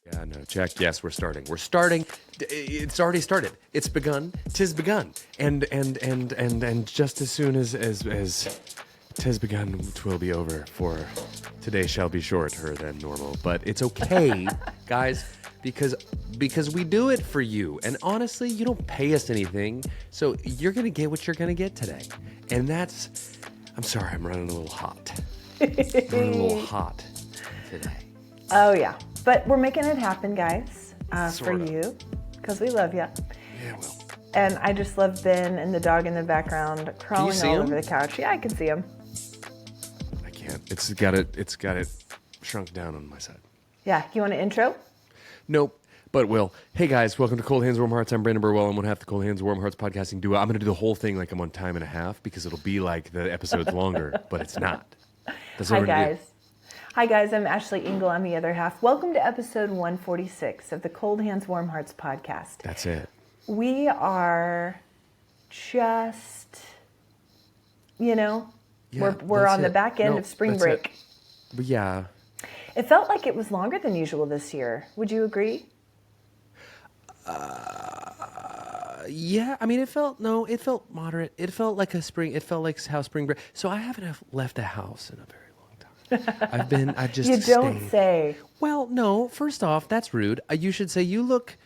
Yeah, no, check. Yes, we're starting. We're starting. It's already started. It's begun. Tis begun. And just as soon as tis begun, twill be over. For today shall be shorter than normal. But it's okay, guys, because we do it for you. And honestly, you don't pay us anything, so you're gonna get what you're gonna get today. And that's. I'm sorry, I'm running a little hot. Running a little hot today. Oh, yeah. But we're making it happen, guys, for Sort of. you, because we love you. Yeah, well. And I just love Ben and the dog in the background crawling see all him? over the couch. Yeah, I can see him. I can't. It's got it shrunk down on my side. Yeah, you want an intro? Nope. But will. Hey guys, welcome to Cold Hands Warm Hearts. I'm Brandon Burwell. I'm one half the Cold Hands Warm Hearts podcasting duo. I'm going to do the whole thing like I'm on time and a half because it'll be like the episode's longer, but it's not. That's what Hi, we're gonna guys. Hi, guys. I'm Ashley Engel. I'm the other half. Welcome to episode 146 of the Cold Hands Warm Hearts podcast. That's it. We are just, Yeah, we're that's on the it. back end No, of spring that's break. it. But yeah. It felt like it was longer than usual this year. Would you agree? Yeah, I mean, it felt moderate. It felt like it felt like how spring break. So I haven't left the house in a very long time. I've just You don't stayed. say. Well, no. First off, that's rude. You should say you look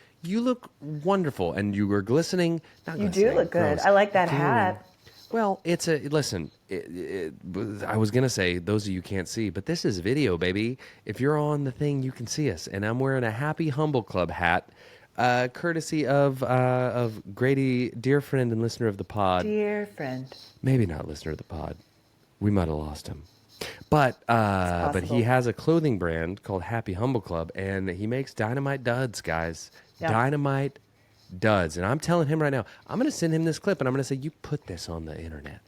wonderful, and you were glistening. Not You glistening, do look good. gross, I like that glowing. hat. Well, listen. I was gonna say those of you can't see, but this is video, baby. If you're on the thing, you can see us, and I'm wearing a Happy Humble Club hat, courtesy of Grady, dear friend and listener of the pod. Dear friend. Maybe not listener of the pod. We might have lost him. But he possible. has a clothing brand called Happy Humble Club, and he makes dynamite duds, guys. Yeah. Dynamite duds. And I'm telling him right now, I'm going to send him this clip, and I'm going to say, you put this on the internet.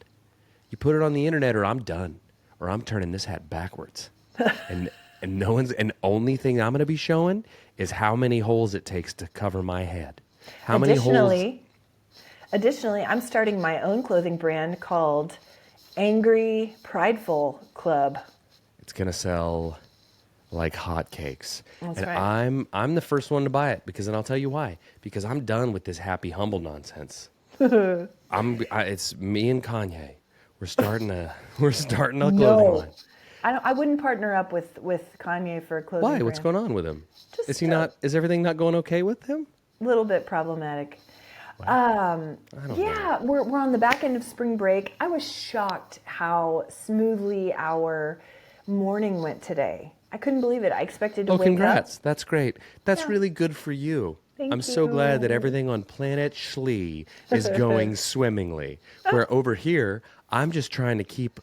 You put it on the internet, or I'm done. Or I'm turning this hat backwards. and no one's, and only thing I'm going to be showing is how many holes it takes to cover my head. How many holes? Additionally, I'm starting my own clothing brand called Angry Prideful Club. It's gonna sell like hotcakes. That's and right. I'm the first one to buy it and I'll tell you why. Because I'm done with this happy humble nonsense. It's me and Kanye. We're starting a clothing line. I wouldn't partner up with Kanye for a clothing Why? brand. What's going on with him? Just Is everything not going okay with him? a little bit problematic. I don't know. Yeah, we're on the back end of spring break. I was shocked how smoothly our morning went today. I couldn't believe it. I expected to Oh, wake congrats. up. That's great. That's Yeah. really good for you. Thank I'm so glad that you. everything on planet Schlee is going swimmingly. Where over here, I'm just trying to keep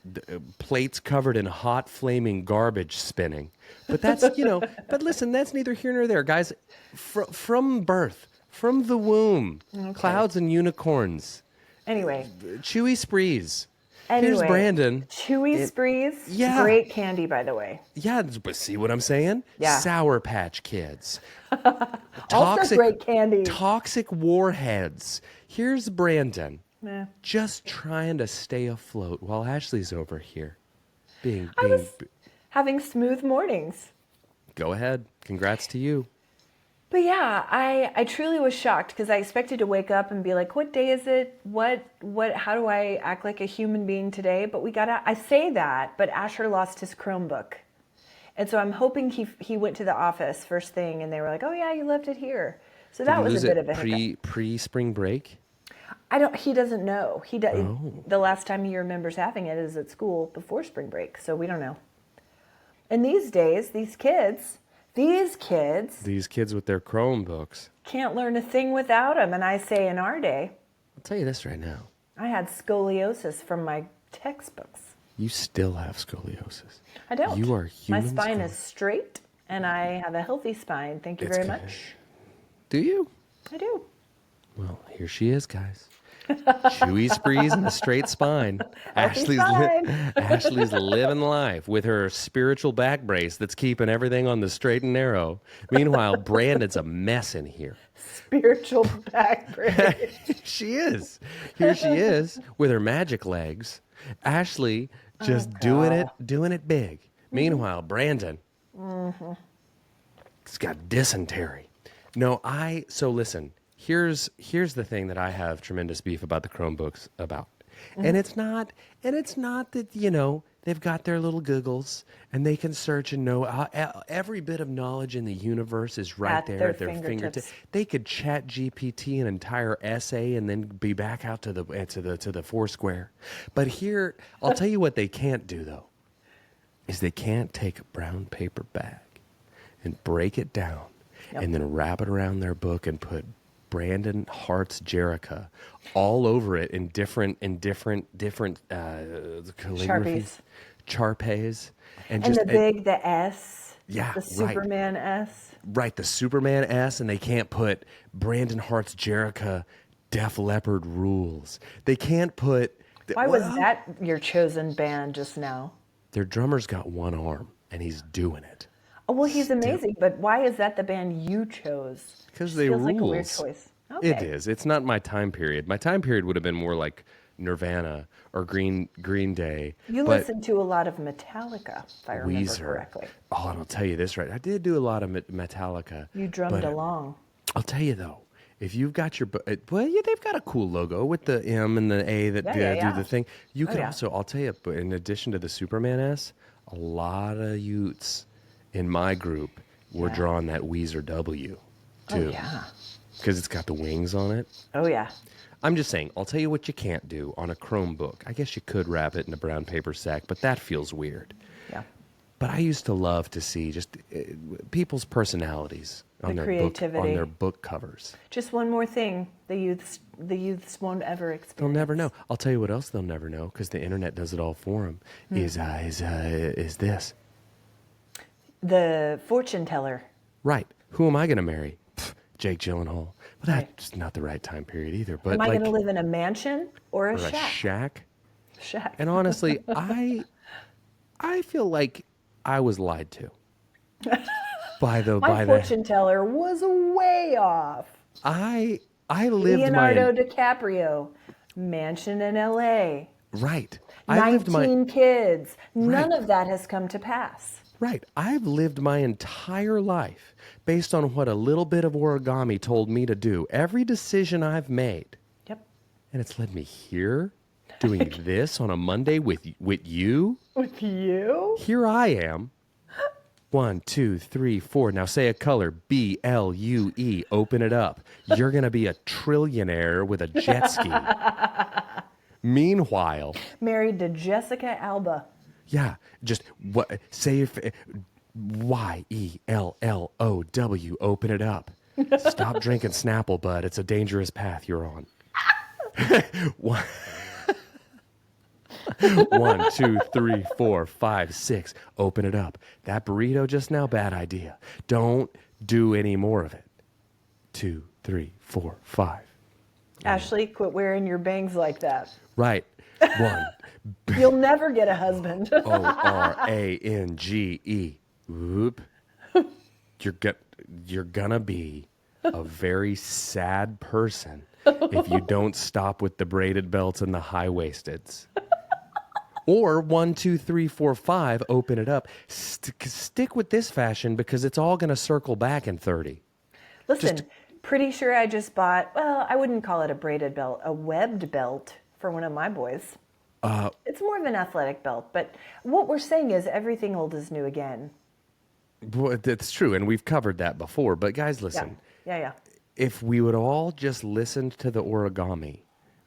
plates covered in hot, flaming garbage spinning. But that's, but listen, that's neither here nor there. Guys, from birth, from the womb, clouds and unicorns, Anyway, chewy sprees. Here's Brandon. Chewy Sprees. Yeah. Great candy, by the way. Yeah, but see what I'm saying? Yeah. Sour Patch Kids. Also great candy. Toxic warheads. Here's Brandon. Nah. Just trying to stay afloat while Ashley's over here. Having smooth mornings. Go ahead. Congrats to you. But yeah, I truly was shocked because I expected to wake up and be like, what day is it? How do I act like a human being today? But I say that, but Asher lost his Chromebook. And so I'm hoping he went to the office first thing and they were like, oh yeah, you left it here. So that was a bit of a hiccup. Pre-spring break? He doesn't know. The last time he remembers having it is at school before spring break. So we don't know. And these days, these kids with their Chromebooks. can't learn a thing without them. And I say in our day, I'll tell you this right now. I had scoliosis from my textbooks. You still have scoliosis. I don't. You are human. My spine is straight, and I have a healthy spine. Thank you very much. Do you? I do. Well, here she is, guys. Chewy sprees and a straight spine. Healthy spine. Ashley's living life with her spiritual back brace that's keeping everything on the straight and narrow. Meanwhile, Brandon's a mess in here. Spiritual back brace. She is. Here she is with her magic legs. Ashley just doing it big. Meanwhile, Brandon. It's got dysentery. No, so listen, here's the thing that I have tremendous beef about the Chromebooks about. And it's not that, they've got their little Googles and they can search and know every bit of knowledge in the universe is right At there their at their fingertips. They could chat GPT an entire essay and then be back out to the Foursquare. But here, I'll tell you what they can't do though, is they can't take a brown paper bag and break it down and then wrap it around their book and put Brandon Hart's Jerica all over it in different calligraphies, Charpes, and just the S, yeah, the Superman S, right, the Superman S, and they can't put Brandon Hart's Jerica, Def Leppard rules. They can't put. Why was that your chosen band just now? Their drummer's got one arm and he's doing it. Oh, well, he's amazing, but why is that the band you chose? Because they feels rules. Like a weird choice. Okay. It is. It's not my time period. My time period would have been more like Nirvana or Green Day. You listened to a lot of Metallica, if I remember Weezer. correctly. Oh, and I'll tell you this, right? I did do a lot of Metallica. You drummed along. I'll tell you though, if you've got your, well, yeah, they've got a cool logo with the M and the A that do the thing. You could also, I'll tell you, but in addition to the Superman S, a lot of Utes in my group were drawing that Weezer W too. Oh, yeah. Because it's got the wings on it. Oh, yeah. I'm just saying, I'll tell you what you can't do on a Chromebook. I guess you could wrap it in a brown paper sack, but that feels weird. Yeah. But I used to love to see just people's personalities on their book covers. Just one more thing the youths won't ever experience. They'll never know. I'll tell you what else they'll never know, because the internet does it all for them, is this. The fortune teller. Right. Who am I going to marry? Jake Gyllenhaal. But that's not the right time period either. But am I going to live in a mansion or a shack? Shack. And honestly, I feel like I was lied to. My fortune teller was way off. I lived Leonardo DiCaprio, mansion in L.A. Right. 19 kids. None of that has come to pass. Right. I've lived my entire life based on what a little bit of origami told me to do. Every decision I've made. Yep. And it's led me here doing this on a Monday with you. With you? Here I am. 1, 2, 3, 4. Now say a color. BLUE. Open it up. You're going to be a trillionaire with a jet ski. Meanwhile. Married to Jessica Alba. Yeah. Just what? Say if YELLOW. Open it up. Stop drinking Snapple, bud. It's a dangerous path you're on. 1, 2, 3, 4, 5, 6. Open it up. That burrito just now, bad idea. Don't do any more of it. 2, 3, 4, 5. Ashley, quit wearing your bangs like that. Right. 1. You'll never get a husband. ORANGE. Whoop. You're gonna be a very sad person if you don't stop with the braided belts and the high-waisteds. Or 1, 2, 3, 4, 5, open it up. Stick with this fashion because it's all going to circle back in 30. Listen, pretty sure I just bought, well, I wouldn't call it a braided belt, a webbed belt for one of my boys. It's more of an athletic belt, but what we're saying is everything old is new again. Well, that's true, and we've covered that before. But guys, listen. Yeah. If we would all just listened to the origami,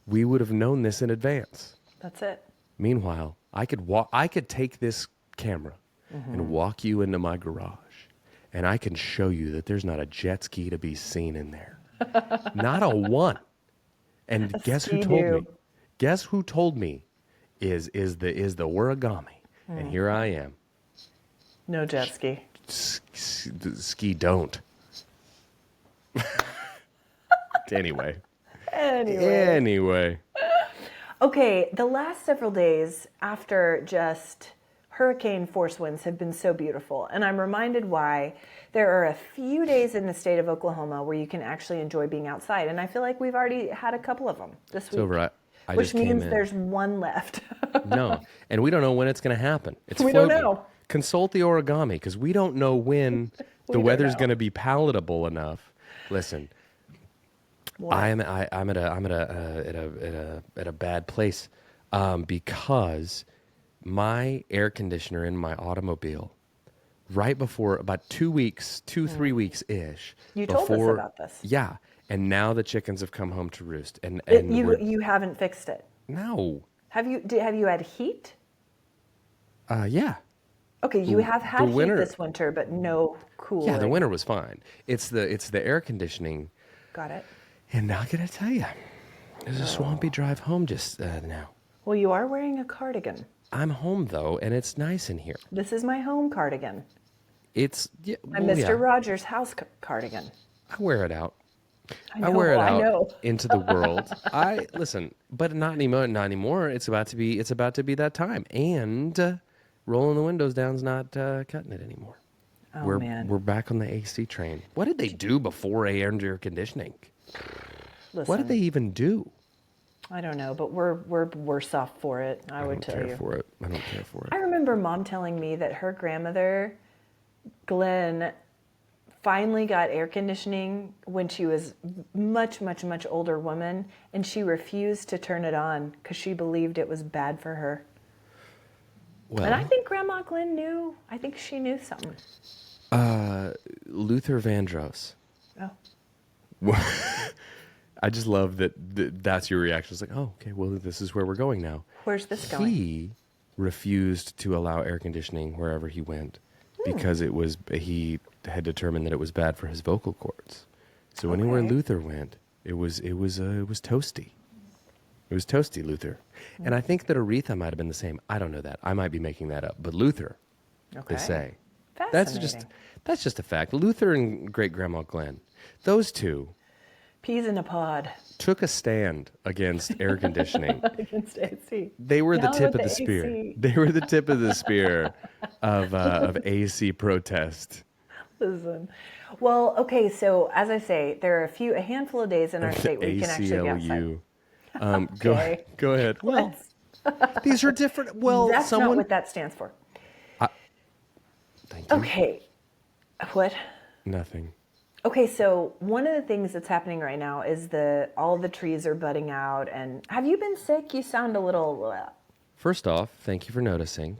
we would have known this in advance. That's it. Meanwhile, I could take this camera and walk you into my garage, and I can show you that there's not a jet ski to be seen in there. Not a one. And guess who told me? Guess who told me is the origami. And here I am. No jet ski. Ski don't. Anyway. Okay, the last several days after just hurricane force winds have been so beautiful. And I'm reminded why there are a few days in the state of Oklahoma where you can actually enjoy being outside. And I feel like we've already had a couple of them this week. It's over. Which means there's one left. No, and we don't know when it's going to happen. We don't know. consult the origami because we don't know when We the don't weather's know. going to be palatable enough. Listen, What? I'm at a bad place because my air conditioner in my automobile, right before about 3 weeks ish. You told us about this. Yeah, and now the chickens have come home to roost, and You haven't fixed it. no, Have you had heat? yeah. Okay, you have had heat winter- this winter, but no cooling. Yeah, the winter was fine. It's the air conditioning, Got it. and now I gotta tell you, there's a swampy drive home just now. Well, you are wearing a cardigan. I'm home though, and it's nice in here. This is my home cardigan. It's My Mr. Rogers house cardigan. I wear it out. I wear it out know. into the world. I listen, but not anymore. Not anymore. It's about to be that time, and rolling the windows down's not cutting it anymore. Oh, we're man. we're back on the AC train. What did they do before air conditioning? Listen, What did they even do? I don't know, but we're worse off for it. I would tell you. I don't care for it. I remember Mom telling me that her grandmother, Glenn, finally got air conditioning when she was much older woman, and she refused to turn it on because she believed it was bad for her. Well, And I think Grandma Glenn knew. I think she knew something. Luther Vandross. Oh, I just love that that's your reaction. It's like, oh, okay, well, this is where we're going now. where's this going? He refused to allow air conditioning wherever he went because he had determined that it was bad for his vocal cords. So anywhere Okay. Luther went, it was toasty. It was toasty, Luther. And I think that Aretha might have been the same. I don't know that. I might be making that up. But Luther, Okay. they say. Fascinating. That's just a fact. Luther and great grandma Glenn, those two Peas in a pod took a stand against air conditioning. against AC. They were the Down tip with of the the spear. AC. They were the tip of the spear of AC protest. Listen. Well, okay, so as I say, there are a handful of days in our state where you can actually be outside. ACLU. Okay. Go ahead. Well, these are different. Well, That's not someone. what that stands for. Thank you. Okay. What? Nothing. Okay, so one of the things that's happening right now is all the trees are budding out. And have you been sick? You sound a little. First off, thank you for noticing.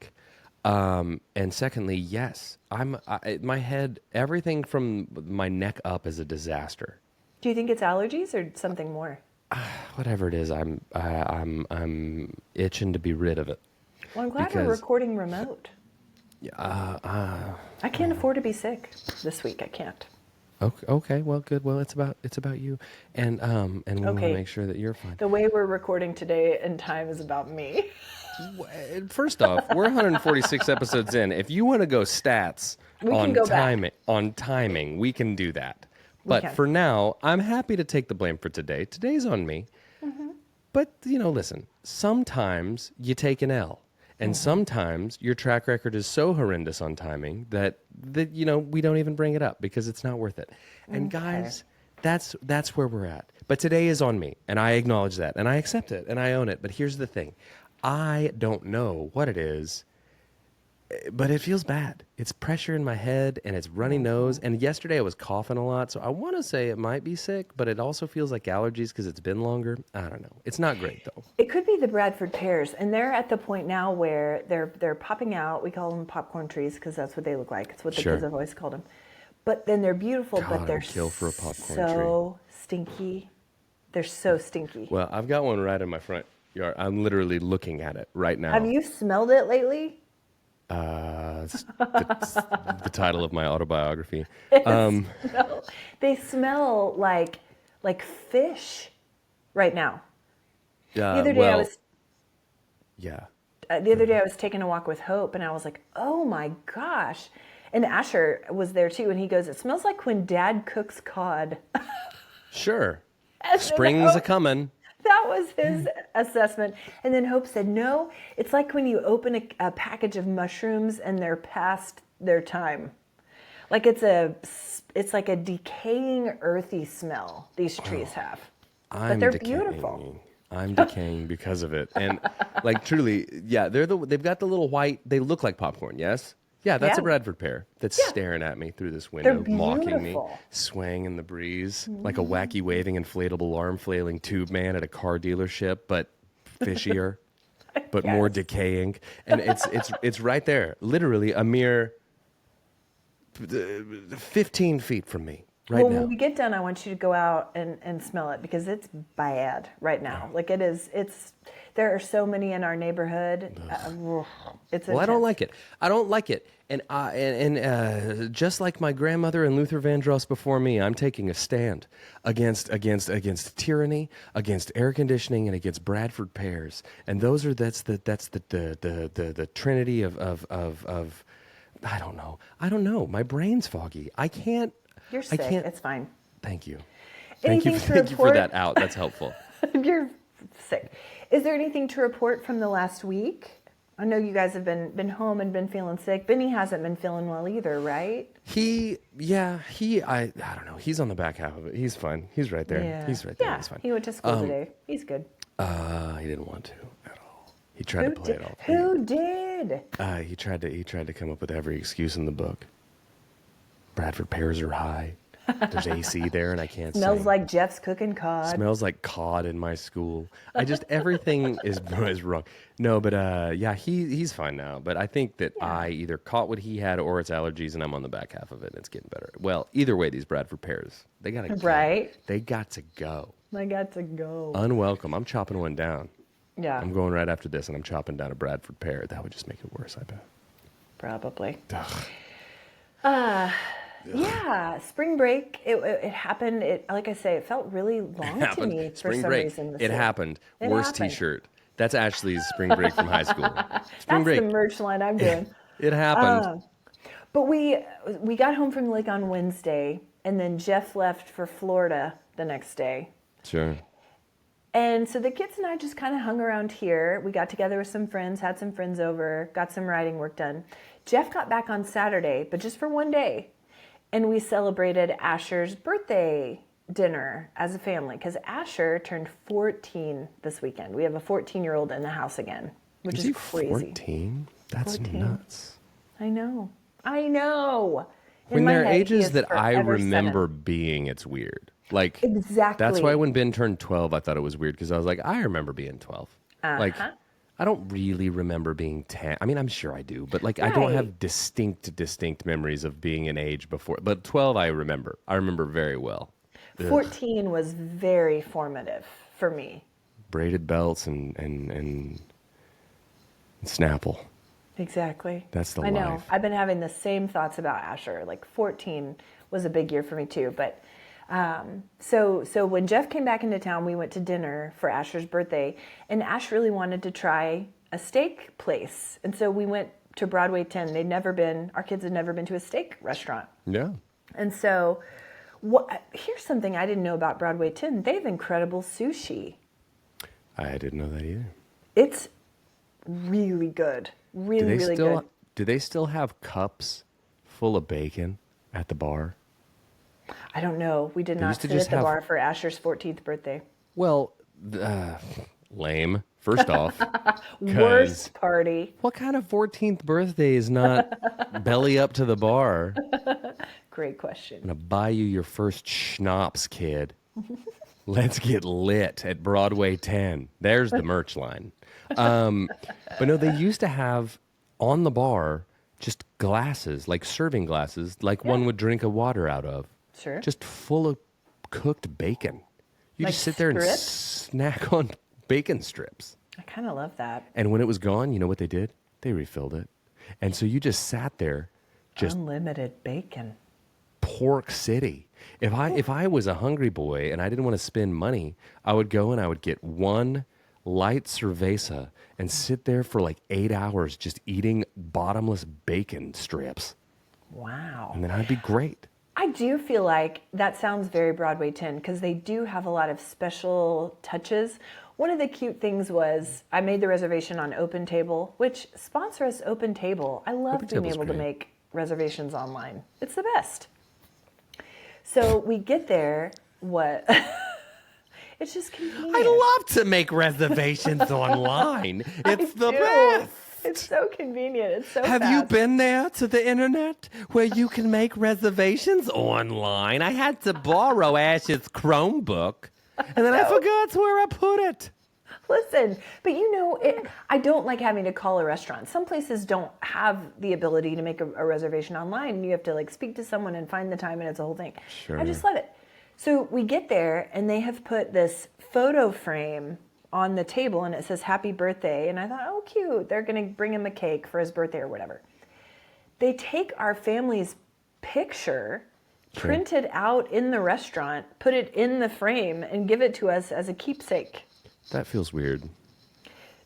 And secondly, yes, my head, everything from my neck up is a disaster. Do you think it's allergies or something more? Whatever it is, I'm itching to be rid of it. Well, I'm glad we're Because- recording remote. I can't afford to be sick this week. I can't. Okay, well, good. Well, it's about you, and we want to Okay. make sure that you're fine. The way we're recording today and time is about me. First off, we're 146 episodes in. If you want to go stats We can on go back. timing, we can do that. But can. for now, I'm happy to take the blame for today. Today's on me. Mm-hmm. But listen. Sometimes you take an L, and Mm-hmm. sometimes your track record is so horrendous on timing that we don't even bring it up because it's not worth it. And guys, that's where we're at. But today is on me, and I acknowledge that, and I accept it, and I own it. But here's the thing. I don't know what it is, but it feels bad. It's pressure in my head, and it's runny nose. And yesterday I was coughing a lot, so I want to say it might be sick, but it also feels like allergies because it's been longer. I don't know. It's not great, though. It could be the Bradford pears, and they're at the point now where they're popping out. We call them popcorn trees because that's what they look like. It's what the Sure. kids have always called them. But then they're beautiful, God, but they're I'd kill for a popcorn so stinky. They're so stinky. Well, I've got one right in my front yard. I'm literally looking at it right now. Have you smelled it lately? It's the title of my autobiography. No, they smell like fish right now. The other day I was taking a walk with Hope, and I was like, "Oh my gosh!" And Asher was there too, and he goes, "It smells like when Dad cooks cod." Sure. And then Spring's a Hope- coming. That was his assessment. And then Hope said, "No, it's like when you open a package of mushrooms and they're past their time. Like it's like a decaying, earthy smell these trees have. But they're beautiful." I'm decaying because of it. And like truly, yeah, they've got the little white, they look like popcorn, yes? Yeah, that's Yeah. a Bradford pear that's Yeah. staring at me through this They're window, mocking me, beautiful. swaying in the breeze like a wacky waving inflatable arm flailing tube man at a car dealership, but fishier, but more Yes. decaying. And it's right there, literally a mere 15 feet from me right Well, now. when we get done, I want you to go out and smell it because it's bad right now. Like it is, there are so many in our neighborhood. It's Well, I don't intense. like it. I don't like it. And just like my grandmother and Luther Vandross before me, I'm taking a stand against tyranny, against air conditioning, and against Bradford pears. And that's the trinity of I don't know. I don't know. My brain's foggy. I can't. You're I sick. can't. It's fine. Thank you. Anything to Thank you for report? that out. That's helpful. You're sick. Is there anything to report from the last week? I know you guys have been home and been feeling sick. Benny hasn't been feeling well either, right? I don't know. He's on the back half of it. He's fine. He's right there. Yeah. He's right there. Yeah. He's fine. He went to school today. He's good. He didn't want to at all. He tried to play it all. Who did? He tried to come up with every excuse in the book. Bradford pears are high. There's AC there, and I can't Smells sing. like Jeff's cooking cod. Smells like cod in my school. Everything is wrong. No, but he's fine now. But I think that I either caught what he had or it's allergies, and I'm on the back half of it, and it's getting better. Well, either way, these Bradford pears, they gotta go. Right. They got to go. I got to go. Unwelcome. I'm chopping one down. Yeah, I'm going right after this, and I'm chopping down a Bradford pear. That would just make it worse, I bet. probably. Ugh. Yeah, spring break. It happened. Like I say, it felt really long to me for Spring some break. reason. this It year. happened. It Worst happened. T-shirt. That's Ashley's spring break from high school. Spring That's break. the merch line I'm doing. It happened. But we got home from the lake on Wednesday, and then Jeff left for Florida the next day. Sure. And so the kids and I just kind of hung around here. We got together with some friends, had some friends over, got some writing work done. Jeff got back on Saturday, but just for one day. And we celebrated Asher's birthday dinner as a family because Asher turned 14 this weekend. We have a 14-year-old in the house again, which Is is he crazy. 14? That's 14. nuts. I know. In When my there are head, he ages is that I forever remember 7. being, it's weird. Like, Exactly. that's why when Ben turned 12, I thought it was weird because I was like, I remember being 12. Like, I don't really remember being 10. I mean, I'm sure I do, but like, I don't Right. have distinct memories of being an age before. But 12, I remember. I remember very well. 14 was very formative for me. Braided belts and Snapple. Exactly. That's the I know. life. I've been having the same thoughts about Asher. Like 14 was a big year for me too. But so when Jeff came back into town, we went to dinner for Asher's birthday, and Ash really wanted to try a steak place, and so we went to Broadway 10. Our kids had never been to a steak restaurant, Yeah. and so here's something I didn't know about Broadway 10. They have incredible sushi. I didn't know that either. It's really good. Really good. Do they still have cups full of bacon at the bar? I don't know. We did not used to sit at just the have- bar for Asher's 14th birthday. Well, lame. First off, 'cause Worst party. what kind of 14th birthday is not belly up to the bar? Great question. I'm gonna buy you your first schnapps, kid. Let's get lit at Broadway 10. There's the merch line. But no, they used to have on the bar just glasses, like serving glasses, like one would drink a water out of. Sure. Just full of cooked bacon. You Like just sit there and strips? snack on bacon strips. I kind of love that. And when it was gone, you know what they did? They refilled it. And so you just sat there, just Unlimited bacon. pork city. If I was a hungry boy and I didn't want to spend money, I would go and I would get one light cerveza and sit there for like 8 hours just eating bottomless bacon strips. Wow. And then I'd be great. I do feel like that sounds very Broadway 10 because they do have a lot of special touches. One of the cute things was I made the reservation on Open Table, which sponsor us Open Table. I love Open being Table's able to great. make reservations online. It's the best. So we get there, what? It's just convenient. I love to make reservations online. It's the do. best. It's so convenient. It's so Have you fast. been there to the internet where you can make reservations online? I had to borrow Ash's Chromebook, and then I forgot where I put it. Listen, but I don't like having to call a restaurant. Some places don't have the ability to make a reservation online. You have to like speak to someone and find the time, and it's a whole thing. Sure. I just love it. So we get there, and they have put this photo frame on the table, and it says "Happy Birthday." And I thought, oh, cute. They're going to bring him a cake for his birthday or whatever. They take our family's picture, print it out in the restaurant, put it in the frame, and give it to us as a keepsake. That feels weird.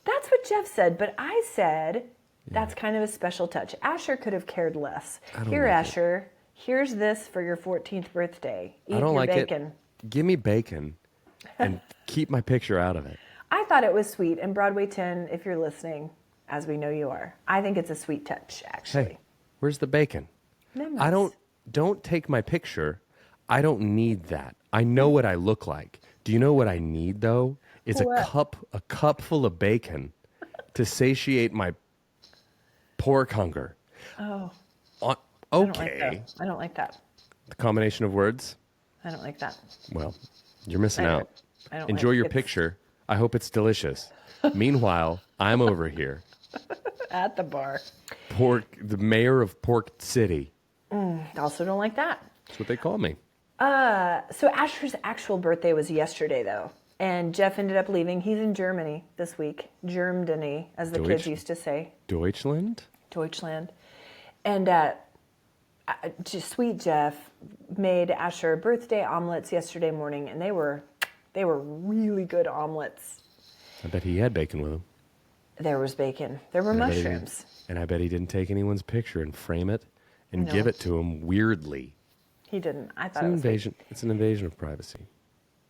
That's what Jeff said, but I said that's kind of a special touch. Asher could have cared less. Here, like Asher, here's this for your 14th birthday. Eat I don't your like bacon. it. Give me bacon and keep my picture out of it. I thought it was sweet, and Broadway 10, if you're listening, as we know you are, I think it's a sweet touch, actually. Hey, where's the bacon? Nice. I don't take my picture. I don't need that. I know what I look like. Do you know what I need though? Is What? a cup full of bacon to satiate my pork hunger. Oh, Okay. I don't like that. The combination of words? I don't like that. Well, you're missing out. I don't Enjoy like your it's picture. I hope it's delicious. Meanwhile, I'm over here. At the bar. The mayor of Pork City. Also don't like that. That's what they call me. So Asher's actual birthday was yesterday, though. And Jeff ended up leaving. He's in Germany this week. Germany, as the kids used to say. Deutschland? Deutschland. And just sweet Jeff made Asher birthday omelets yesterday morning, and they were really good omelets. I bet he had bacon with him. There was bacon. There were And I bet he mushrooms. didn't- And I bet he didn't take anyone's picture and frame it and No. give it to him weirdly. He didn't. I It's thought an it was sweet. invasion. It's an invasion of privacy.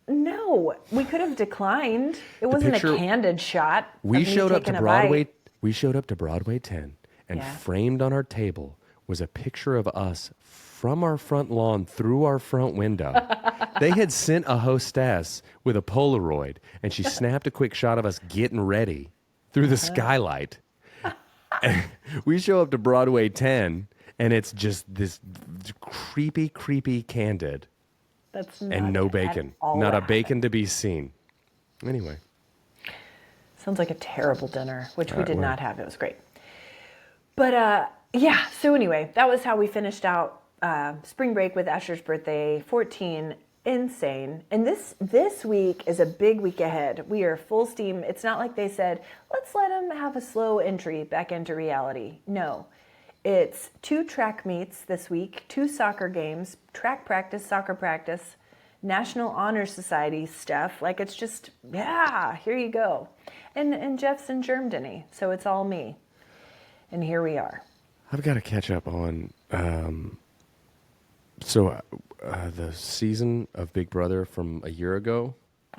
No, we could have declined. It wasn't picture- a candid shot. We of me showed up taking to a Broadway. bite. We showed up to Broadway 10, and Yeah. framed on our table was a picture of us from our front lawn through our front window. They had sent a hostess with a Polaroid, and she snapped a quick shot of us getting ready through the skylight. And we show up to Broadway 10, and it's just this creepy candid, That's not and no at bacon, all not a what bacon to be seen. Anyway. Sounds like a terrible dinner, which we did well. not have. It was great. But yeah, so anyway, that was how we finished out spring break with Asher's birthday, 14. Insane. And this week is a big week ahead. We are full steam. It's not like they said, let's let him have a slow entry back into reality. No. It's 2 track meets this week, 2 soccer games, track practice, soccer practice, National Honor Society stuff. Like it's just, yeah, here you go. And Jeff's in Germany, so it's all me. And here we are. I've got to catch up on the season of Big Brother from a year ago.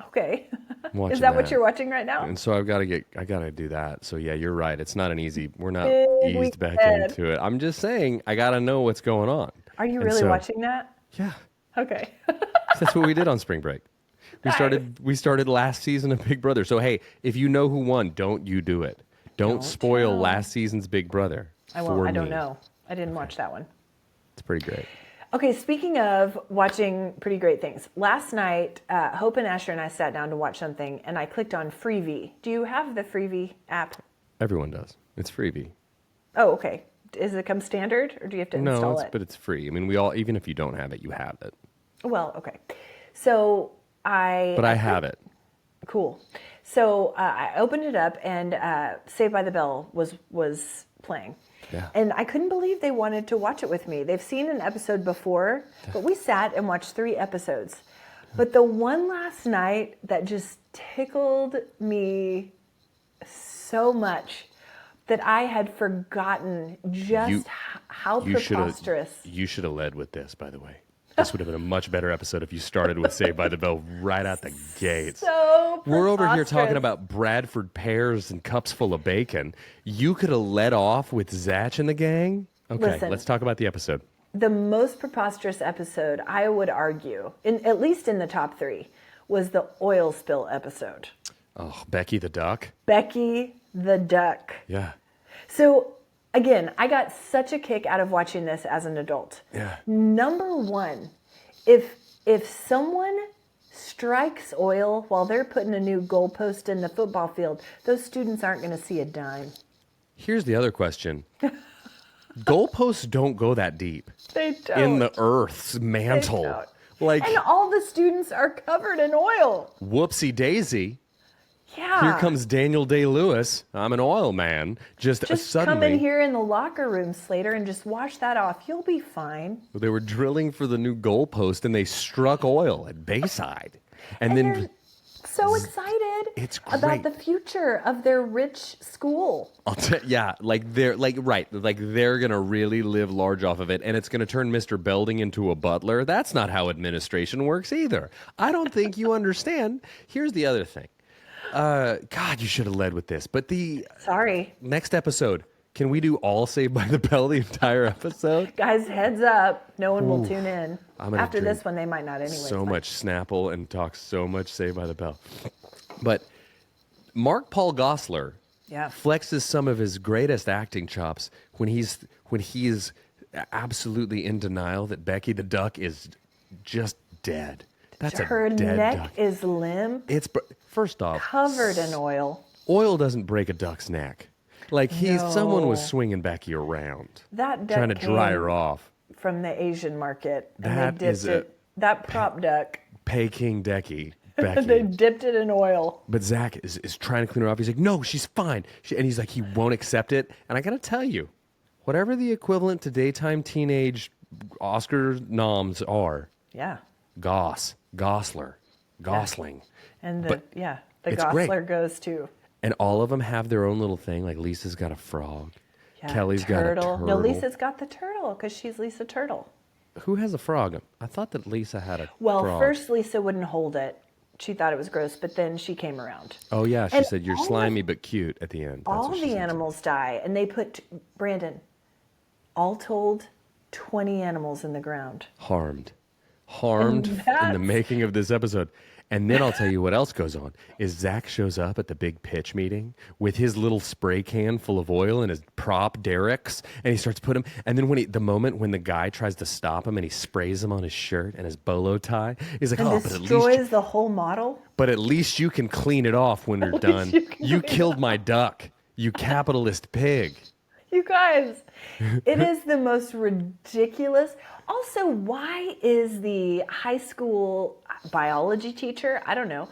Okay. I'm watching Is that what you're watching right now? And so I got to do that. So yeah, you're right. It's not an easy. We're not Big eased week back ahead. into it. I'm just saying I got to know what's going on. Are you And really so- watching that? Yeah, Okay. that's what we did on spring break. We started last season of Big Brother. So hey, if you know who won, don't you do it. Don't spoil tell. last season's Big Brother. I won't. for I don't me. know. I didn't watch that one. It's pretty great. Okay, speaking of watching pretty great things, last night, Hope and Asher and I sat down to watch something, and I clicked on Freevee. Do you have the Freevee app? Everyone does. It's freebie. Oh, okay. Does it come standard, or do you have to install it? But it's free. I mean, we all, even if you don't have it, you have it. Well, okay. So But I have it. Cool. So I opened it up, and Saved by the Bell was playing. Yeah. And I couldn't believe they wanted to watch it with me. They've seen an episode before, but we sat and watched 3 episodes. But the one last night that just tickled me so much that I had forgotten just how preposterous. You should have led with this, by the way. This would have been a much better episode if you started with Saved by the Bell right out the gates. So We're over here talking preposterous. about Bradford pears and cups full of bacon. You could have led off with Zach and the gang. Okay, Listen. let's talk about the episode. The most preposterous episode, I would argue, at least in the top 3, was the oil spill episode. Oh, Becky the duck. Becky the duck. Yeah. So again, I got such a kick out of watching this as an adult. Yeah. Number one, if someone strikes oil while they're putting a new goalpost in the football field, those students aren't going to see a dime. Here's the other question. Goalposts don't go that deep. They don't. In the Earth's mantle. They don't. Like, and all the students are covered in oil. whoopsie daisy. Yeah. Here comes Daniel Day-Lewis. I'm an oil man. Just suddenly. Come in here in the locker room, Slater, and just wash that off. You'll be fine. They were drilling for the new goalpost, and they struck oil at Bayside. And then they're so excited It's great. about the future of their rich school. Yeah, they're gonna really live large off of it, and it's gonna turn Mr. Belding into a butler. That's not how administration works either. I don't think you understand. Here's the other thing. God, you should have led with this. But Sorry. next episode, can we do all Saved by the Bell the entire episode? Guys, heads up. No one will tune in. After drink this one, they might not anyway. So much Snapple and talk so much Saved by the Bell. But Mark Paul Gosselaar flexes some of his greatest acting chops when he's absolutely in denial that Becky the Duck is just dead. That's Her a dead neck duck. is limp, It's first off covered in oil. Oil doesn't break a duck's neck. Like someone was swinging Becky around, That duck trying to dry her off. from the Asian market, and That they is dipped it. That prop duck, Peking Becky. they dipped it in oil. But Zach is trying to clean her off. He's like, no, she's fine. And he's like, he won't accept it. And I got to tell you, whatever the equivalent to daytime teenage Oscar noms are, Yeah. Gosling. And the But it's Gosler great. goes too. And all of them have their own little thing. Like Lisa's got a frog. Yeah, Kelly's got a turtle. No, Lisa's got the turtle because she's Lisa Turtle. Who has a frog? I thought that Lisa had a Well, frog. first Lisa wouldn't hold it. She thought it was gross, but then she came around. Oh, yeah. She And said, you're all slimy but cute at the end. That's All what she the said. animals die, and they put, Brandon, all told, 20 animals in the ground. Harmed And in the that's- making of this episode. And then I'll tell you what else goes on is Zach shows up at the big pitch meeting with his little spray can full of oil and his prop derricks, and he starts putting him. And then the moment when the guy tries to stop him and he sprays him on his shirt and his bolo tie, he's like, And oh, but at destroys least the whole model. you can clean it off when you're done. You killed my duck, you capitalist pig. You guys, it is the most ridiculous. Also, why is the high school biology teacher, I don't know,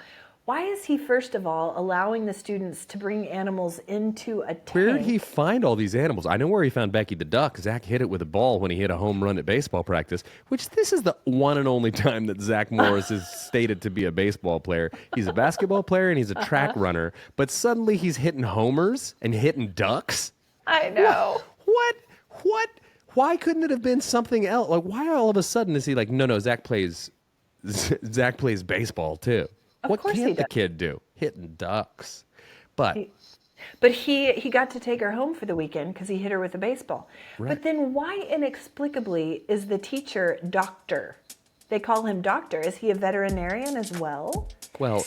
why is he, first of all, allowing the students to bring animals into a tank? Where did he find all these animals? I know where he found Becky the Duck. Zach hit it with a ball when he hit a home run at baseball practice, which this is the one and only time that Zach Morris is stated to be a baseball player. He's a basketball player and he's a track runner, but suddenly he's hitting homers and hitting ducks? I know. What? Why couldn't it have been something else? Like, why all of a sudden is he like, no, Zach plays baseball too? What course he can't the does. kid do? Hitting ducks. But But he got to take her home for the weekend because he hit her with a baseball. Right. But then why inexplicably is the teacher doctor? They call him doctor. Is he a veterinarian as well? well,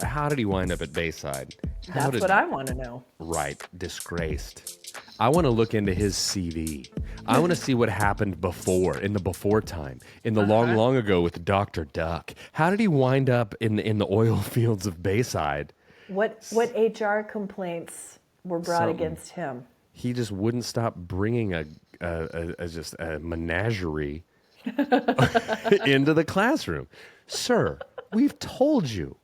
how did he wind up at Bayside? That's what I want to know. Right, disgraced. I want to look into his CV. I want to see what happened before, in the before time, in the long ago with Dr. Duck. How did he wind up in the oil fields of Bayside? What HR complaints were brought Something. against him? He just wouldn't stop bringing a menagerie into the classroom. Sir, we've told you.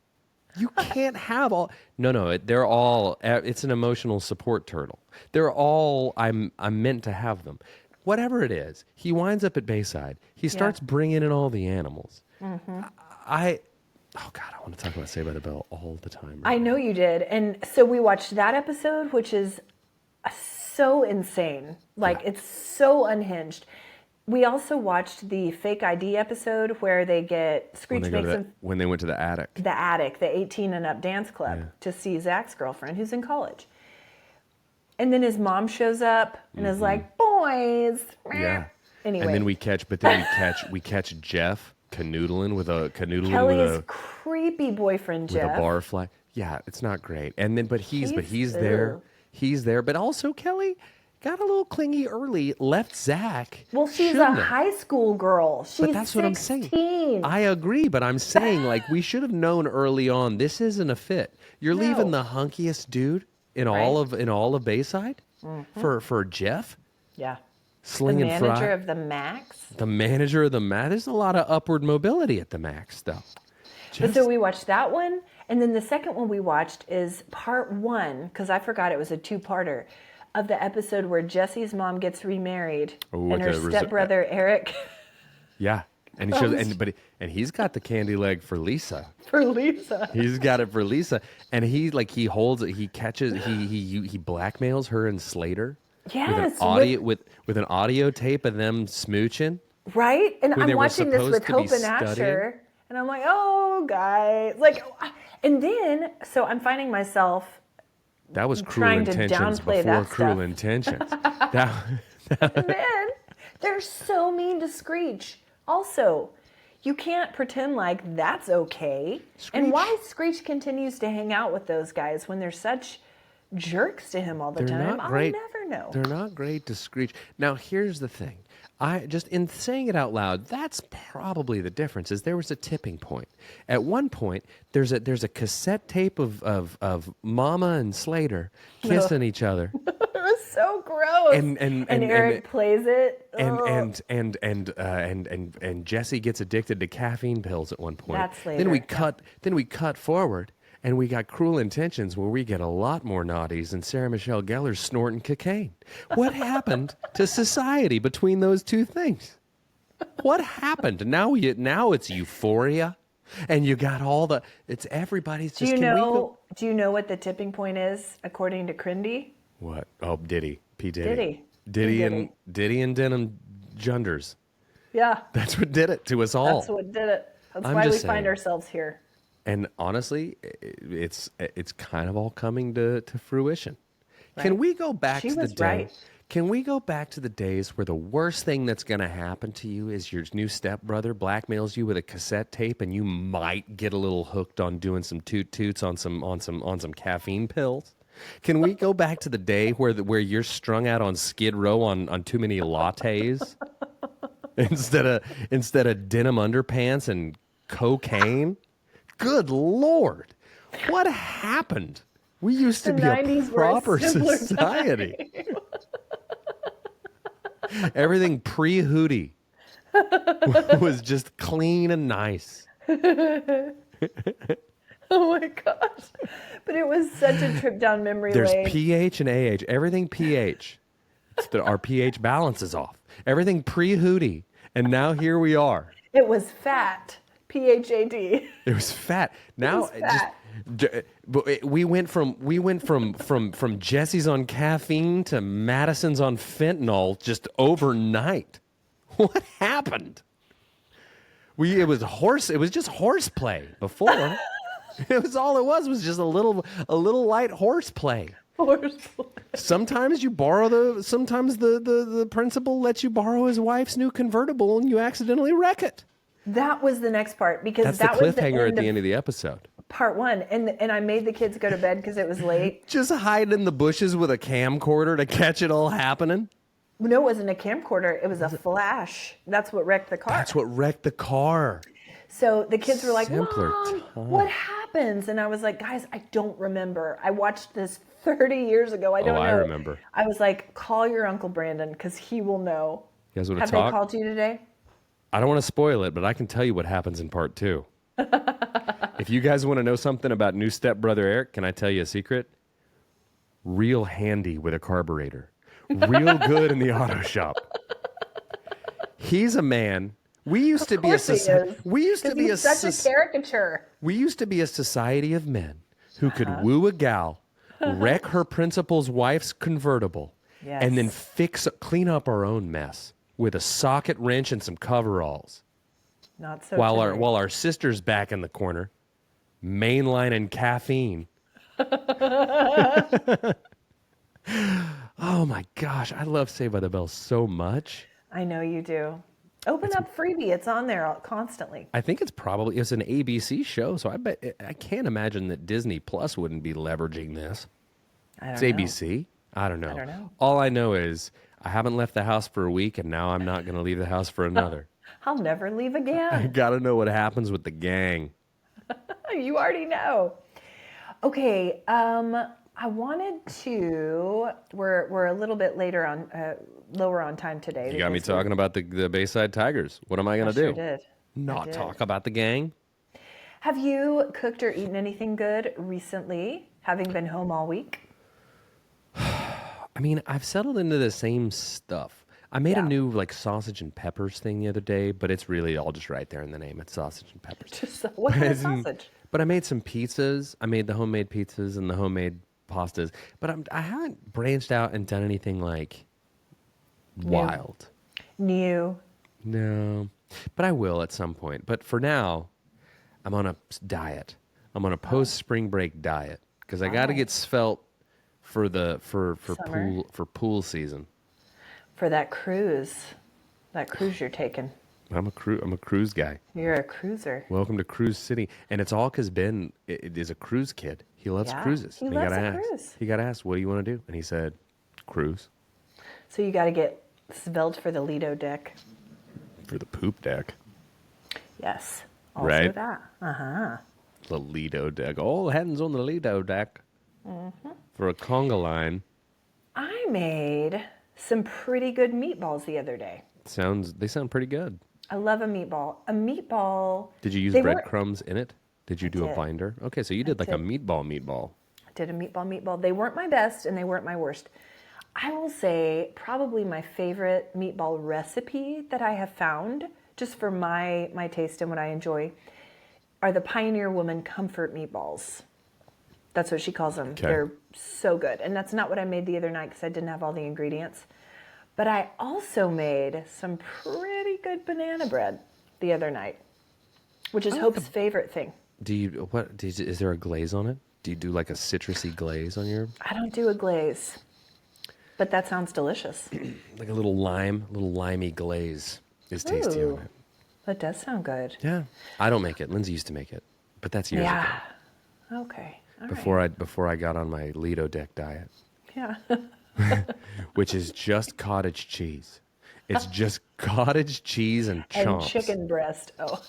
You can't have all. No, they're all. It's an emotional support turtle. They're all. I'm meant to have them. Whatever it is, he winds up at Bayside. He starts bringing in all the animals. Oh God, I want to talk about Saved by the Bell all the time. I know you did. And so we watched that episode, which is so insane. Like, it's so unhinged. We also watched the fake ID episode where they get Screech makes them when they went to the attic. the 18 and up dance club to see Zach's girlfriend who's in college. And then his mom shows up and is like, boys. Yeah. Anyway. And then we catch Jeff canoodling with Kelly's creepy boyfriend, with Jeff. a barfly. Yeah, it's not great. And then but he's there. Ew. He's there, but also Kelly got a little clingy early, left Zach. Well, she's Shouldn't a have. high school girl. She's But that's 16. what I'm saying. I agree, but I'm saying like we should have known early on this isn't a fit. You're leaving the hunkiest dude in all of Bayside for Jeff. Yeah. Slinging the manager of the Max. The manager of the Max. There's a lot of upward mobility at the Max, though. But so we watched that one, and then the second one we watched is part 1, because I forgot it was a 2-parter, of the episode where Jesse's mom gets remarried and her stepbrother Eric. Yeah, and he shows, and he's got the candy leg for Lisa. For Lisa, he's got it for Lisa, and he holds it, he catches, he blackmails her and Slater. Yes, with an audio tape of them smooching. Right, and I'm watching this with Hope and Asher, and I'm like, oh, guys, like, and then so I'm finding myself. That was Cruel Intentions before Cruel Intentions. And then they're so mean to Screech. Also, you can't pretend like that's okay. Screech. And why Screech continues to hang out with those guys when they're such jerks to him all the time, I'll never know. They're not great to Screech. Now, here's the thing. I just, in saying it out loud, that's probably the difference. Is there was a tipping point. At one point, there's a cassette tape of Mama and Slater kissing each other. It was so gross. And Eric plays it. And Jesse gets addicted to caffeine pills at one point. That's later. Then we cut forward. And we got Cruel Intentions where we get a lot more naughties and Sarah Michelle Gellar snorting cocaine. What happened to society between those two things? What happened? Now it's euphoria, and you got it's everybody's just. Do you know what the tipping point is according to Crindy? What? Oh, Diddy. P. Diddy. Diddy and Denim Junders. Yeah. That's what did it to us all. That's what did it. That's why we find ourselves here. And honestly, it's kind of all coming to fruition. Right. Can we go back to the day? Right. Can we go back to the days where the worst thing that's going to happen to you is your new stepbrother blackmails you with a cassette tape, and you might get a little hooked on doing some toot-toots on some caffeine pills? Can we go back to the day where you're strung out on Skid Row on too many lattes instead of denim underpants and cocaine? Good Lord. What happened? We used to be a proper society. Everything pre-Hootie was just clean and nice. Oh my gosh. But it was such a trip down memory lane. There's pH and AH. Everything pH. Our pH balance is off. Everything pre-Hootie. And now here we are. It was fat. PHAD. It was fat. Now we went from Jesse's on caffeine to Madison's on fentanyl just overnight. What happened? It was just horseplay before. It was all it was just a little light horseplay. Sometimes sometimes the principal lets you borrow his wife's new convertible and you accidentally wreck it. That was the next part because that's the cliffhanger at the end of the episode. Part 1, and I made the kids go to bed because it was late. Just hide in the bushes with a camcorder to catch it all happening. No, it wasn't a camcorder. It was a flash. That's what wrecked the car. So the kids were like, Mom, what happens? And I was like, guys, I don't remember. I watched this 30 years ago. I don't know. I remember. I was like, call your Uncle Brandon because he will know. You guys want to talk? Have they called you today? I don't want to spoil it, but I can tell you what happens in part 2. If you guys want to know something about new stepbrother Eric, can I tell you a secret? Real handy with a carburetor. Real good in the auto shop. He's a man. We used to be a society. We used to be such a caricature. We used to be a society of men who could woo a gal, wreck her principal's wife's convertible, and then clean up our own mess with a socket wrench and some coveralls. Not so. While our sister's back in the corner, mainlining caffeine. Oh my gosh, I love Saved by the Bell so much. I know you do. Open Up Freebie, it's on there constant's. I think it's an ABC show, so I can't imagine that Disney Plus wouldn't be leveraging this. I don't know. ABC. I don't know. I don't know. All I know is I haven't left the house for a week, and now I'm not going to leave the house for another. I'll never leave I again. got to know what happens with the gang. You already know. Okay, I wanted to. We're a little bit later on, lower on time today You got me because we. talking about the Bayside Tigers. What am I I going to sure do? did. I Not did. talk about the gang? Have you cooked or eaten anything good recently, having been home all week? I mean, I've settled into the same stuff. I made a Yeah. new like sausage and peppers thing the other day, but it's really all just right there in the name. It's sausage and peppers. Just what kind of sausage? But I made some pizzas. I made the homemade pizzas and the homemade pastas. But I haven't branched out and done anything like wild. New. No, but I will at some point. But for now, I'm on a diet. I'm on a post spring break diet because I got to Oh. get svelte for Summer. pool season. For that cruise. That cruise you're taking. I'm a cruise guy. You're a cruiser. Welcome to Cruise City, and it's all because Ben it is a cruise kid. He loves Yeah, cruises. he And loves got a asked. cruise. He got asked, "What do you want to do?" And he said, "Cruise So you got to get svelte for the Lido deck. for the poop deck, Yes. Also Right. that. Uh-huh. the Lido deck. All hands on the Lido deck for a conga line." I made some pretty good meatballs the other day. They sound pretty good. I love a meatball. A meatball. Did you use they weren't- breadcrumbs in it? Did you do a did. binder? Okay, so you did like a did. meatball. I did a meatball. They weren't my best and they weren't my worst. I will say probably my favorite meatball recipe that I have found, just for my taste and what I enjoy, are the Pioneer Woman Comfort meatballs. That's what she calls them. Okay. They're so good. And that's not what I made the other night because I didn't have all the ingredients. But I also made some pretty good banana bread the other night, which is Hope's favorite thing. Is there a glaze on it? Do you do like a citrusy glaze on your I don't do a glaze, but that sounds delicious. like a little limey glaze is tasty Ooh. on it. That does sound good. Yeah, I don't make it. Lindsay used to make it, but that's years Yeah. Okay. All ago. right. Before I got on my Lido deck diet, Yeah. which is just cottage cheese. It's just cottage cheese and And chomps. chicken breast. Oh.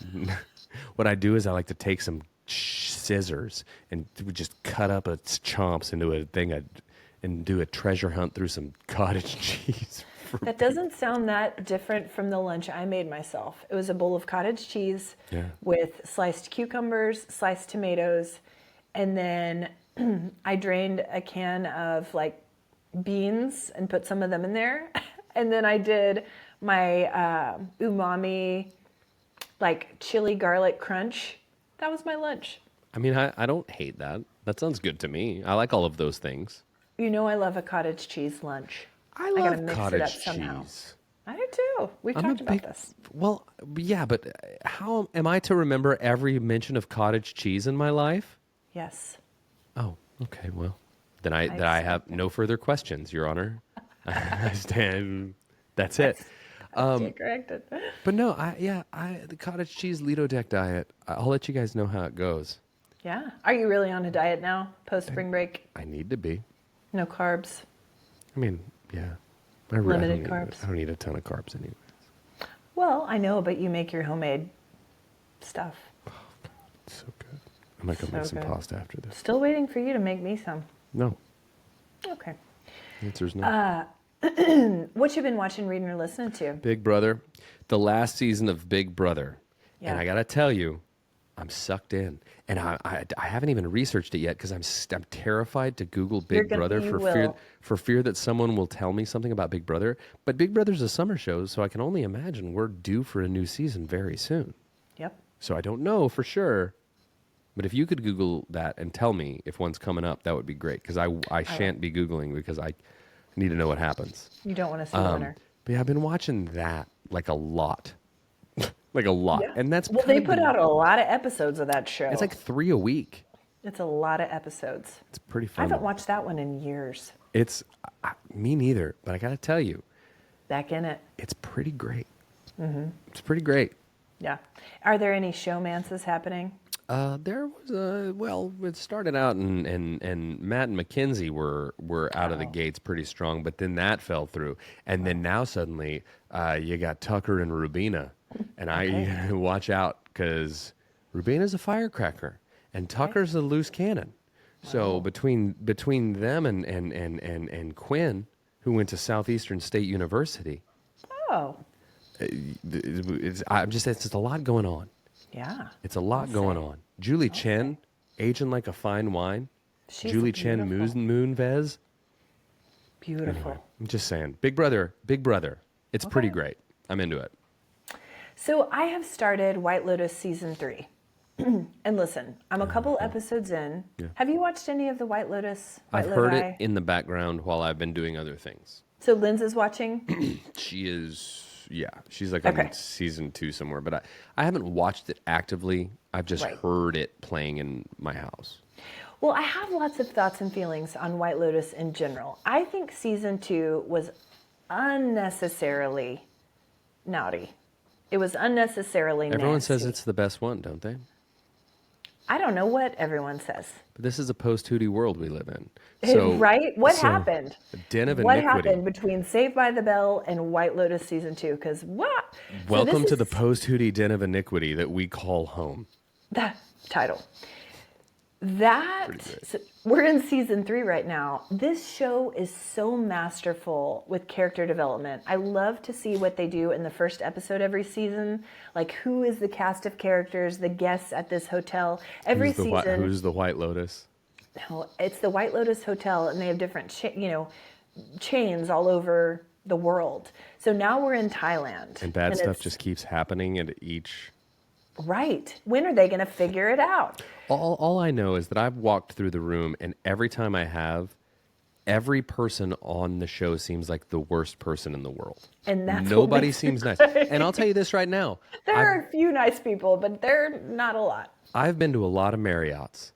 What I do is I like to take some scissors and just cut up its chomps into a thing and do a treasure hunt through some cottage cheese. That doesn't sound that different from the lunch I made myself. It was a bowl of cottage cheese Yeah. with sliced cucumbers, sliced tomatoes, and then I drained a can of like beans and put some of them in there. And then I did my umami, like chili garlic crunch. That was my lunch. I mean, I don't hate that. That sounds good to me. I like all of those things. You know I love a cottage cheese lunch. I gotta love mix it cottage up somehow. cheese. I do too. We've I'm a talked about big- this. Well, yeah, but how am I to remember every mention of cottage cheese in my life? Yes. Oh, okay. Well, then I accept have no further questions, Your Honor. I stand. That's it. Stand corrected. But no, the cottage cheese Lido deck diet. I'll let you guys know how it goes. Yeah. Are you really on a diet now, post spring break? I need to be. No carbs. I mean, yeah. Limited carbs. I don't need a ton of carbs anyway. Well, I know, but you make your homemade stuff. It's so good. I might go make So some good. pasta after this. Still waiting for you to make me some. No, Okay. the answer's no. What you been watching, reading, or listening to? Big Brother, the last season of Big Brother, and Yeah. I gotta tell you, I'm sucked in, and I haven't even researched it yet because I'm terrified to Google Big Brother you for fear that someone will tell me something about Big Brother. But Big Brother's a summer show, so I can only imagine we're due for a new season very soon. Yep. So I don't know for sure, but if you could Google that and tell me if one's coming up, that would be great because I shan't be Googling because I need to know what happens. You don't want to see the winner. But yeah, I've been watching that like a lot. Like a lot. Yeah. And that's Well, kind they of put been- out a lot of episodes of that show. It's like 3 a week. It's a lot of episodes. It's pretty I fun. haven't watched that one in years. It's me neither, but I got to tell you, Back in it. it's pretty great. It's pretty great. Yeah. Are there any showmances happening? There was it started out and Matt and Mackenzie were out of the gates pretty strong, but then that fell through. And then now suddenly you got Tucker and Rubina. And I watch out because Rubina's a firecracker and Tucker's a loose cannon. So between them and Quinn, who went to Southeastern State University, it's just a lot going on. Yeah. It's a lot going on. Julie Chen, aging like a fine wine. She's Julie Chen Moonves. Beautiful. Anyway, I'm just saying. Big Brother. It's pretty great. I'm into it. So I have started White Lotus season 3. And listen, I'm a couple episodes in. Yeah. Have you watched any of the White Lotus? I've heard it in the background while I've been doing other things. So Linz is watching? She is... Yeah, she's like on season 2 somewhere, but I haven't watched it actively. I've just heard it playing in my house. Well, I have lots of thoughts and feelings on White Lotus in general. I think season 2 was unnecessarily naughty. It was unnecessarily nasty. Everyone says it's the best one, don't they? I don't know what everyone says. But this is a post-Hootie world we live in. Right? What happened? A den of what iniquity. Happened between Saved by the Bell and White Lotus season 2? Because what? Welcome to the post-Hootie den of iniquity that we call home. That title. We're in season 3 right now. This show is so masterful with character development. I love to see what they do in the first episode every season. Like, who is the cast of characters, the guests at this hotel. Every season. Who's the White Lotus? No, it's the White Lotus Hotel, and they have different chains all over the world. So now we're in Thailand. And bad stuff just keeps happening at each... Right. When are they going to figure it out? All I know is that I've walked through the room, and every time I have, every person on the show seems like the worst person in the world. And that's nobody seems nice. And I'll tell you this right now. There are a few nice people, but they're not a lot. I've been to a lot of Marriotts.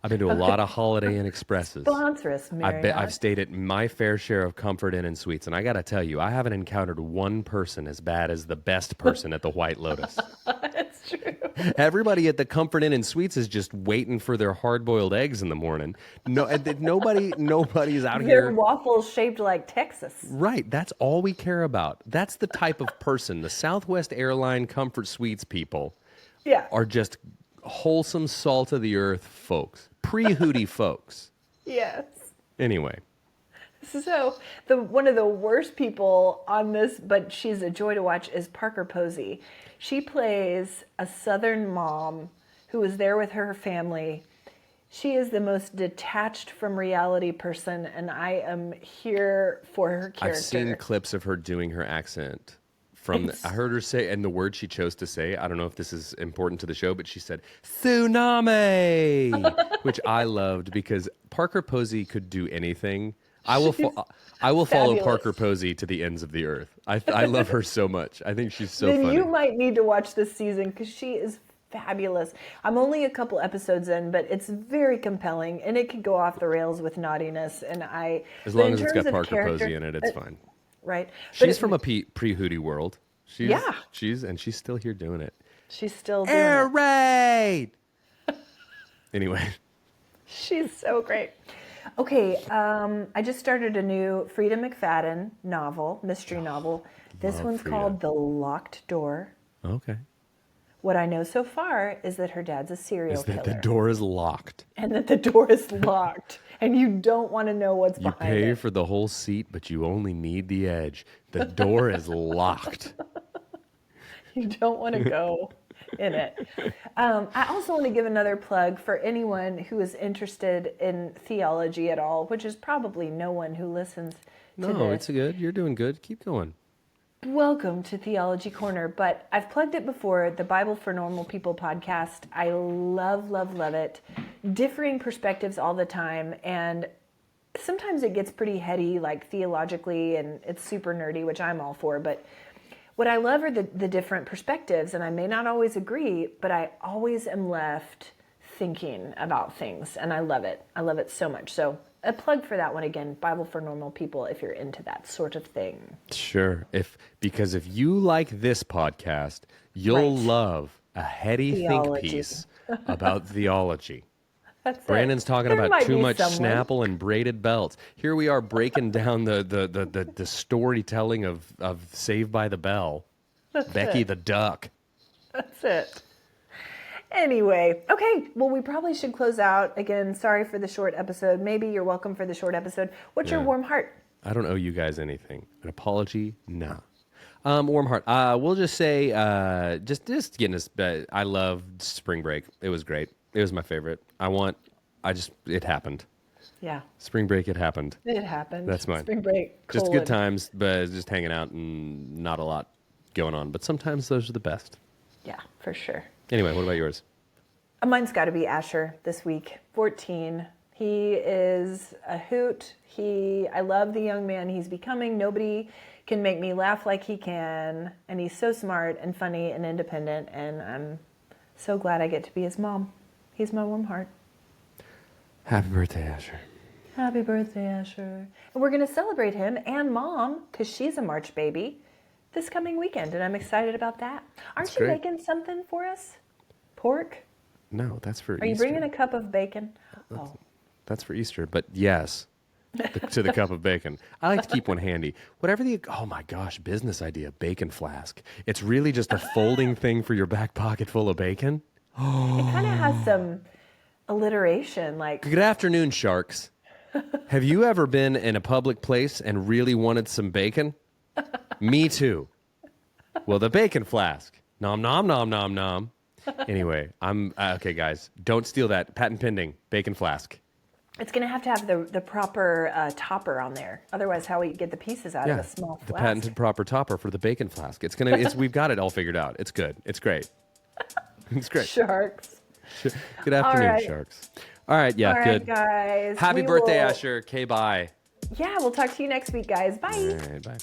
I've been to a lot of Holiday Inn Expresses. Sponsor us, Marriott. I've stayed at my fair share of Comfort Inn and Suites, and I got to tell you, I haven't encountered one person as bad as the best person at the White Lotus. That's true. Everybody at the Comfort Inn and Suites is just waiting for their hard-boiled eggs in the morning. No, nobody's out here. They're waffles shaped like Texas. Right. That's all we care about. That's the type of person. The Southwest Airline Comfort Suites people are just wholesome, salt-of-the-earth folks. Pre-Hootie folks. Yes. Anyway. So one of the worst people on this, but she's a joy to watch, is Parker Posey. She plays a Southern mom who is there with her family. She is the most detached from reality person, and I am here for her character. I've seen clips of her doing her accent. I heard her say, and the word she chose to say, I don't know if this is important to the show, but she said, tsunami, which I loved because Parker Posey could do anything. I will follow Parker Posey to the ends of the earth. I love her so much. I think she's so funny. You might need to watch this season because she is fabulous. I'm only a couple episodes in, but it's very compelling, and it could go off the rails with naughtiness. And as long as it's got Parker Posey in it, it's fine. Right. She's from a pre-Hootie world. She's still here doing it. She's still doing Air raid! Anyway. She's so great. Okay, I just started a new Frida McFadden novel, mystery novel. This one's called The Locked Door. Okay. What I know so far is that her dad's a serial killer. Is that the door is locked. And that the door is locked. And you don't want to know what's behind it. You pay for the whole seat, but you only need the edge. The door is locked. You don't want to go in it. I also want to give another plug for anyone who is interested in theology at all, which is probably no one who listens to this. No, it's good. You're doing good. Keep going. Welcome to Theology Corner, but I've plugged it before, the Bible for Normal People podcast. I love, love, love it. Differing perspectives all the time, and sometimes it gets pretty heady, like theologically, and it's super nerdy, which I'm all for, but what I love are the different perspectives, and I may not always agree, but I always am left thinking about things, and I love it. I love it so much. So a plug for that one again, Bible for Normal People, if you're into that sort of thing. Sure. Because if you like this podcast, you'll love a heady think piece about theology. That's Brandon's it. talking There about might too be much someone. Snapple and braided belts. Here we are breaking down the storytelling of Saved by the Bell. That's Becky it. the Duck. That's it. Anyway, okay. Well, we probably should close out. Again, sorry for the short episode. Maybe you're welcome for the short episode. What's your Yeah. warm heart? I don't owe you guys anything. An apology? Nah. Warm heart. We'll just say, just getting us. I loved spring break. It was great. It was my favorite. It happened. Yeah, Spring break, it happened. it happened. That's mine. Spring break. Just colon. good times, but just hanging out and not a lot going on. But sometimes those are the best. Yeah, for sure. Anyway, what about yours? Mine's got to be Asher this week. 14. He is a hoot. I love the young man he's becoming. Nobody can make me laugh like he can. And he's so smart and funny and independent. And I'm so glad I get to be his mom. He's my warm heart. Happy birthday, Asher. Happy birthday, Asher. And we're going to celebrate him and mom, because she's a March baby, this coming weekend. And I'm excited about that. Aren't That's you great. making something for us? Pork? No, that's for Are you Easter. bringing a cup of bacon? Oh. That's for Easter, but yes, to the cup of bacon. I like to keep one handy. Oh my gosh, business idea, bacon flask. It's really just a folding thing for your back pocket full of bacon. It kind of has some alliteration, like Good afternoon, sharks. Have you ever been in a public place and really wanted some bacon? Me too. Well, the bacon flask. Nom, nom, nom, nom, nom. Anyway, okay, guys. Don't steal that. Patent pending. Bacon flask. it's going to have the proper topper on there. Otherwise, how we get the pieces out of a small flask? The patented proper topper for the bacon flask. We've got it all figured out. It's good. It's great. It's great. Sharks. Good afternoon, right. sharks. All right, yeah, All right, good. guys. Happy We birthday, will- Asher. Okay, bye. Yeah, we'll talk to you next week, guys. Bye. All right, bye.